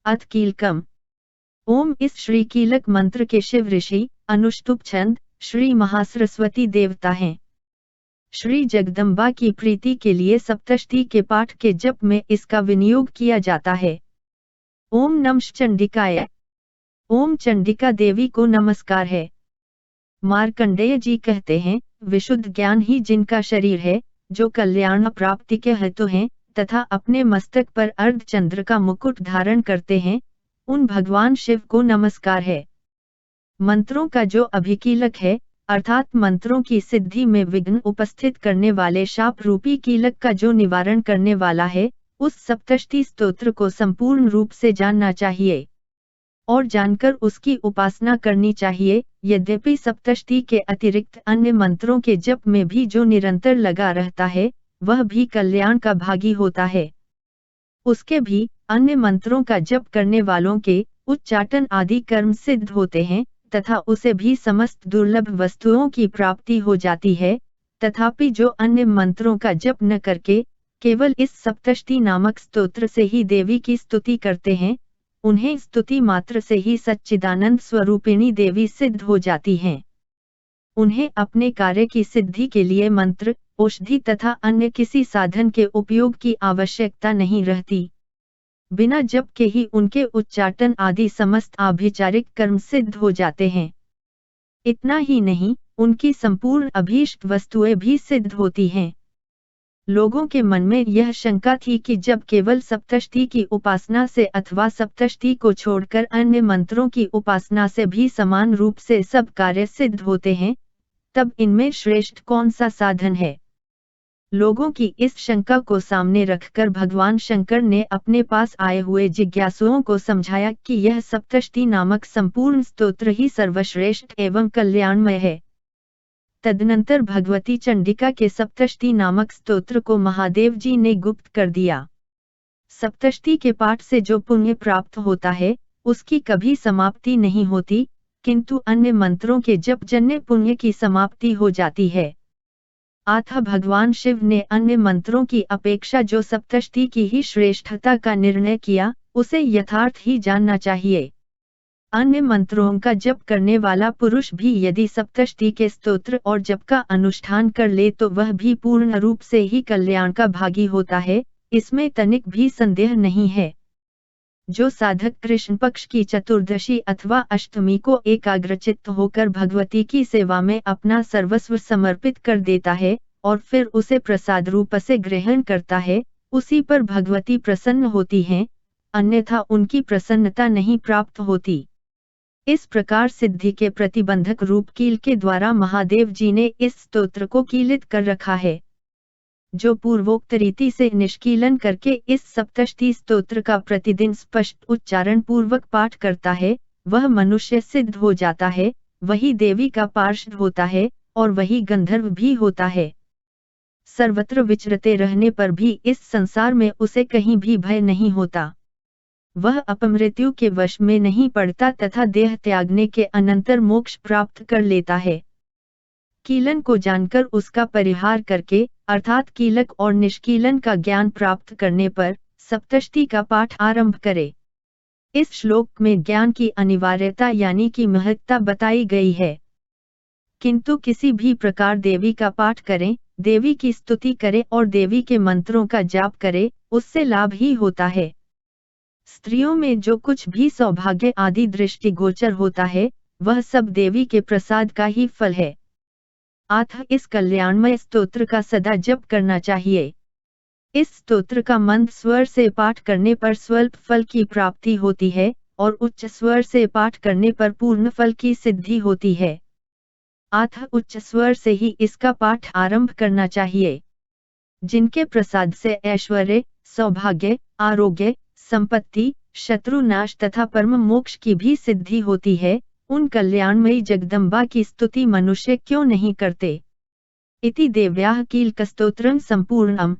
अथ कीलकम। ओम। इस श्री कीलक मंत्र के शिव ऋषि अनुष्टुप छंद श्री महासरस्वती देवता हैं। श्री जगदम्बा की प्रीति के लिए सप्तशती के पाठ के जप में इसका विनियोग किया जाता है। ओम नमः चंडिकाय। ओम चंडिका देवी को नमस्कार है। मार्कंडेय जी कहते हैं, विशुद्ध ज्ञान ही जिनका शरीर है, जो कल्याण प्राप्ति के हेतु हैं तथा अपने मस्तक पर अर्धचंद्र का मुकुट धारण करते हैं, उन भगवान शिव को नमस्कार है। मंत्रों का जो अभिकीलक है, अर्थात मंत्रों की सिद्धि में विघ्न उपस्थित करने वाले शाप रूपी कीलक का जो निवारण करने वाला है, उस सप्तशती स्तोत्र को संपूर्ण रूप से जानना चाहिए और जानकर उसकी उपासना करनी चाहिए। यद्यपि सप्तशती के अतिरिक्त अन्य मंत्रों के जप में भी जो निरंतर लगा रहता है, वह भी कल्याण का भागी होता है। उसके भी अन्य मंत्रों का जप करने वालों के उच्चाटन आदि कर्म सिद्ध होते हैं तथा उसे भी समस्त दुर्लभ वस्तुओं की प्राप्ति हो जाती है। तथापि जो अन्य मंत्रों का जप न करके केवल इस सप्तशती नामक स्तोत्र से ही देवी की स्तुति करते हैं, उन्हें स्तुति मात्र से ही सच्चिदानंद स्वरूपिणी देवी सिद्ध हो जाती हैं। उन्हें अपने कार्य की सिद्धि के लिए मंत्र, औषधि तथा अन्य किसी साधन के उपयोग की आवश्यकता नहीं रहती। बिना जप के ही उनके उच्चाटन आदि समस्त आभिचारिक कर्म सिद्ध हो जाते हैं। इतना ही नहीं, उनकी संपूर्ण अभीष्ट वस्तुएं भी सिद्ध होती हैं। लोगों के मन में यह शंका थी कि जब केवल सप्तशती की उपासना से अथवा सप्तशती को छोड़कर अन्य मंत्रों की उपासना से भी समान रूप से सब कार्य सिद्ध होते हैं, तब इनमें श्रेष्ठ कौन सा साधन है। लोगों की इस शंका को सामने रखकर भगवान शंकर ने अपने पास आए हुए जिज्ञासुओं को समझाया कि यह सप्तशती नामक संपूर्ण स्तोत्र ही सर्वश्रेष्ठ एवं कल्याणमय है। तदनंतर भगवती चंडिका के सप्तशती नामक स्तोत्र को महादेव जी ने गुप्त कर दिया। सप्तशती के पाठ से जो पुण्य प्राप्त होता है, उसकी कभी समाप्ति नहीं होती, किंतु अन्य मंत्रों के जप जन्य पुण्य की समाप्ति हो जाती है। अतः भगवान शिव ने अन्य मंत्रों की अपेक्षा जो सप्तशती की ही श्रेष्ठता का निर्णय किया, उसे यथार्थ ही जानना चाहिए। अन्य मंत्रों का जप करने वाला पुरुष भी यदि सप्तशती के स्तोत्र और जप का अनुष्ठान कर ले तो वह भी पूर्ण रूप से ही कल्याण का भागी होता है, इसमें तनिक भी संदेह नहीं है। जो साधक कृष्ण पक्ष की चतुर्दशी अथवा अष्टमी को एकाग्रचित्त होकर भगवती की सेवा में अपना सर्वस्व समर्पित कर देता है और फिर उसे प्रसाद रूप से ग्रहण करता है, उसी पर भगवती प्रसन्न होती हैं, अन्यथा उनकी प्रसन्नता नहीं प्राप्त होती। इस प्रकार सिद्धि के प्रतिबंधक रूप कील के द्वारा महादेव जी ने इस स्तोत्र को कीलित कर रखा है। जो पूर्वोक्त रीति से निष्कीलन करके इस सप्तशती स्तोत्र का प्रतिदिन स्पष्ट उच्चारण पूर्वक पाठ करता है, वह मनुष्य सिद्ध हो जाता है, वही देवी का पार्षद होता है और वही गंधर्व भी होता है। सर्वत्र विचरते रहने पर भी इस संसार में उसे कहीं भी भय नहीं होता। वह अपमृत्यु के वश में नहीं पड़ता तथा देह त्यागने के अनंतर मोक्ष प्राप्त कर लेता है। कीलन को जानकर उसका परिहार करके, अर्थात कीलक और निष्कीलन का ज्ञान प्राप्त करने पर सप्तशती का पाठ आरंभ करे। इस श्लोक में ज्ञान की अनिवार्यता यानी कि महत्ता बताई गई है। किंतु किसी भी प्रकार देवी का पाठ करें, देवी की स्तुति करें और देवी के मंत्रों का जाप करें, उससे लाभ ही होता है। स्त्रियों में जो कुछ भी सौभाग्य आदि दृष्टिगोचर होता है, वह सब देवी के प्रसाद का ही फल है। अतः इस कल्याणमय स्तोत्र का सदा जप करना चाहिए। इस स्तोत्र का मंद स्वर से पाठ करने पर स्वल्प फल की प्राप्ति होती है और उच्च स्वर से पाठ करने पर पूर्ण फल की सिद्धि होती है। अतः उच्च स्वर से ही इसका पाठ आरंभ करना चाहिए। जिनके प्रसाद से ऐश्वर्य, सौभाग्य, आरोग्य, संपत्ति, शत्रुनाश तथा परम मोक्ष की भी सिद्धि होती है, उन कल्याणमयी जगदम्बा की स्तुति मनुष्य क्यों नहीं करते। इति देव्याः कीलकस्तोत्रं संपूर्णम्।